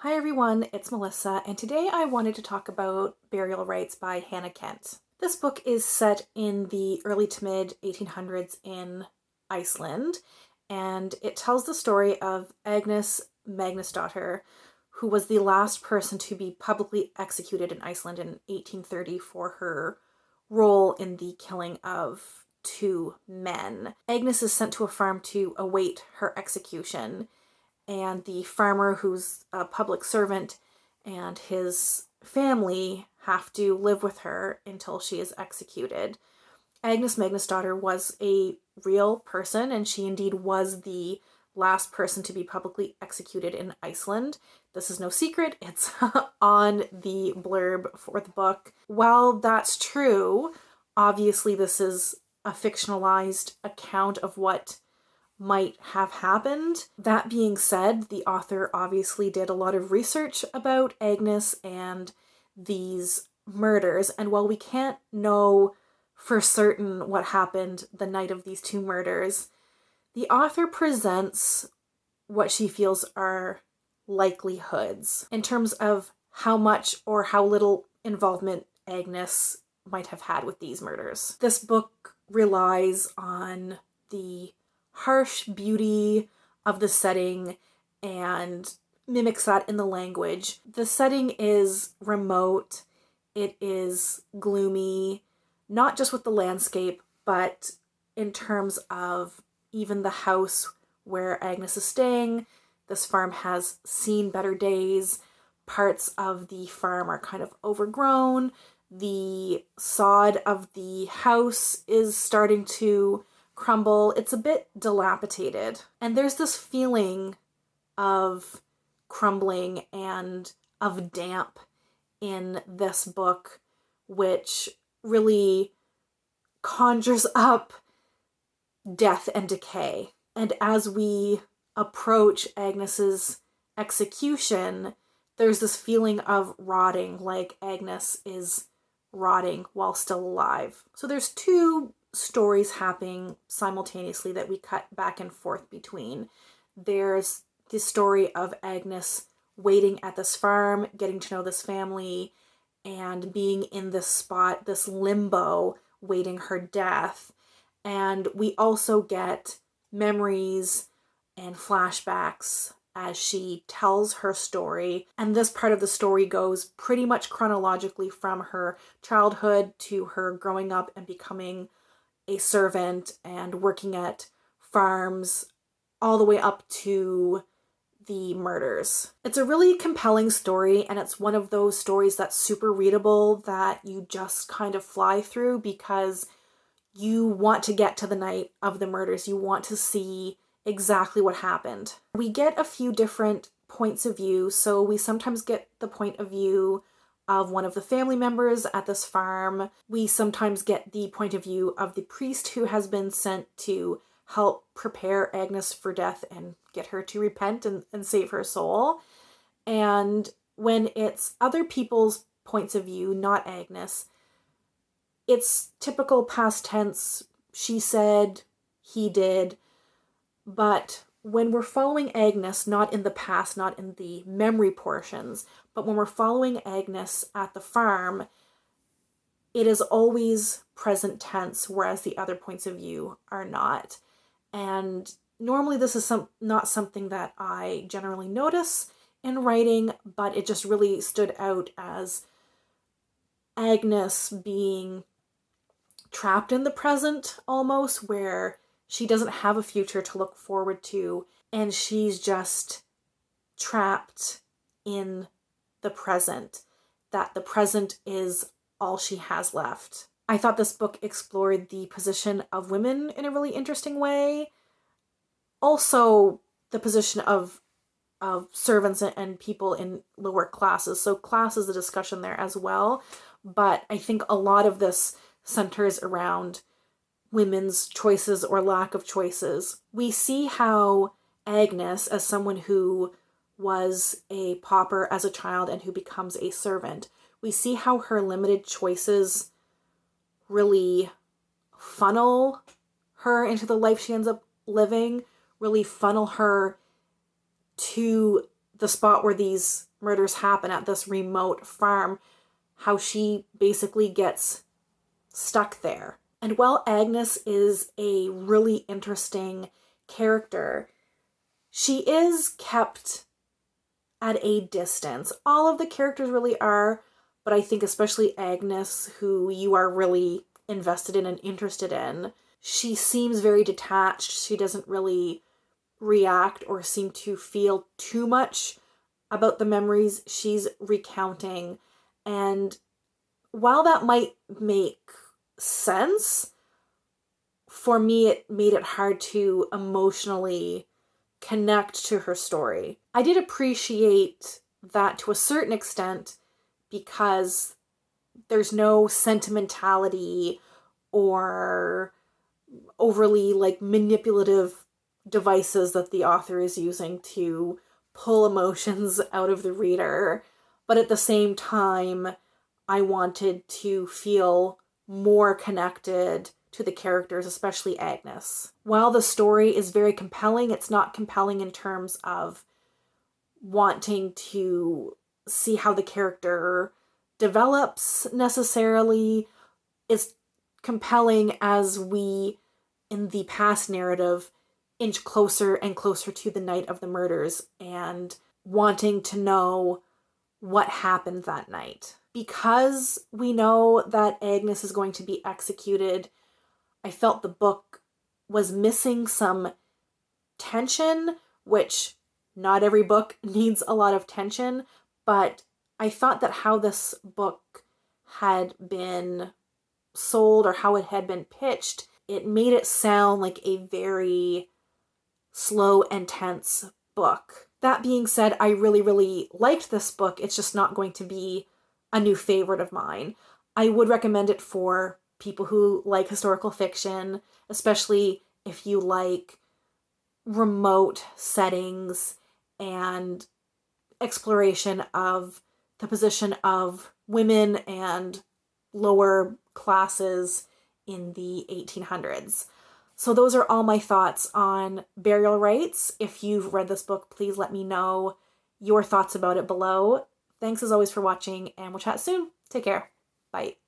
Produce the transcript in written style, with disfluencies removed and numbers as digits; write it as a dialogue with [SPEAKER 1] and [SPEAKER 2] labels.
[SPEAKER 1] Hi everyone, it's Melissa, and today I wanted to talk about Burial Rites by Hannah Kent. This book is set in the early to mid 1800s in Iceland, and it tells the story of Agnes Magnusdóttir, who was the last person to be publicly executed in Iceland in 1830 for her role in the killing of two men. Agnes is sent to a farm to await her execution, and the farmer, who's a public servant, and his family have to live with her until she is executed. Agnes Magnusdóttir was a real person, and she indeed was the last person to be publicly executed in Iceland. This is no secret, it's on the blurb for the book. While that's true, obviously this is a fictionalized account of what might have happened. That being said, the author obviously did a lot of research about Agnes and these murders, and while we can't know for certain what happened the night of these two murders, the author presents what she feels are likelihoods in terms of how much or how little involvement Agnes might have had with these murders. This book relies on the harsh beauty of the setting and mimics that in the language. The setting is remote, it is gloomy, not just with the landscape, but in terms of even the house where Agnes is staying. This farm has seen better days. Parts of the farm are kind of overgrown. The sod of the house is starting to crumble. It's a bit dilapidated. And there's this feeling of crumbling and of damp in this book, which really conjures up death and decay. And as we approach Agnes's execution, there's this feeling of rotting, like Agnes is rotting while still alive. So there's two stories happening simultaneously that we cut back and forth between. There's the story of Agnes waiting at this farm, getting to know this family, and being in this spot, this limbo, waiting her death. And we also get memories and flashbacks as she tells her story. And this part of the story goes pretty much chronologically from her childhood to her growing up and becoming a servant and working at farms, all the way up to the murders. It's a really compelling story, and it's one of those stories that's super readable that you just kind of fly through because you want to get to the night of the murders. You want to see exactly what happened. We get a few different points of view. So we sometimes get the point of view of one of the family members at this farm. We sometimes get the point of view of the priest who has been sent to help prepare Agnes for death and get her to repent and save her soul. And when it's other people's points of view, not Agnes, it's typical past tense. She said, he did. But when we're following Agnes, not in the past, not in the memory portions, but when we're following Agnes at the farm, it is always present tense, whereas the other points of view are not. And normally this is not something that I generally notice in writing, but it just really stood out as Agnes being trapped in the present almost, where she doesn't have a future to look forward to, and she's just trapped in the present, that the present is all she has left. I thought this book explored the position of women in a really interesting way. Also, the position of servants and people in lower classes. So class is a discussion there as well. But I think a lot of this centers around women's choices or lack of choices. We see how Agnes, as someone who was a pauper as a child and who becomes a servant, we see how her limited choices really funnel her into the life she ends up living, really funnel her to the spot where these murders happen at this remote farm, how she basically gets stuck there. And while Agnes is a really interesting character, she is kept at a distance. All of the characters really are, but I think especially Agnes, who you are really invested in and interested in, she seems very detached. She doesn't really react or seem to feel too much about the memories she's recounting. And while that might make sense, for me, it made it hard to emotionally connect to her story. I did appreciate that to a certain extent because there's no sentimentality or overly like manipulative devices that the author is using to pull emotions out of the reader. But at the same time, I wanted to feel more connected to the characters, especially Agnes. While the story is very compelling, it's not compelling in terms of wanting to see how the character develops necessarily. It's compelling as we, in the past narrative, inch closer and closer to the night of the murders and wanting to know what happened that night. Because we know that Agnes is going to be executed, I felt the book was missing some tension, which not every book needs a lot of tension, but I thought that how this book had been sold or how it had been pitched, it made it sound like a very slow and tense book. That being said, I really, really liked this book. It's just not going to be a new favorite of mine. I would recommend it for people who like historical fiction, especially if you like remote settings and exploration of the position of women and lower classes in the 1800s. So those are all my thoughts on Burial Rites. If you've read this book, please let me know your thoughts about it below. Thanks as always for watching, and we'll chat soon. Take care. Bye.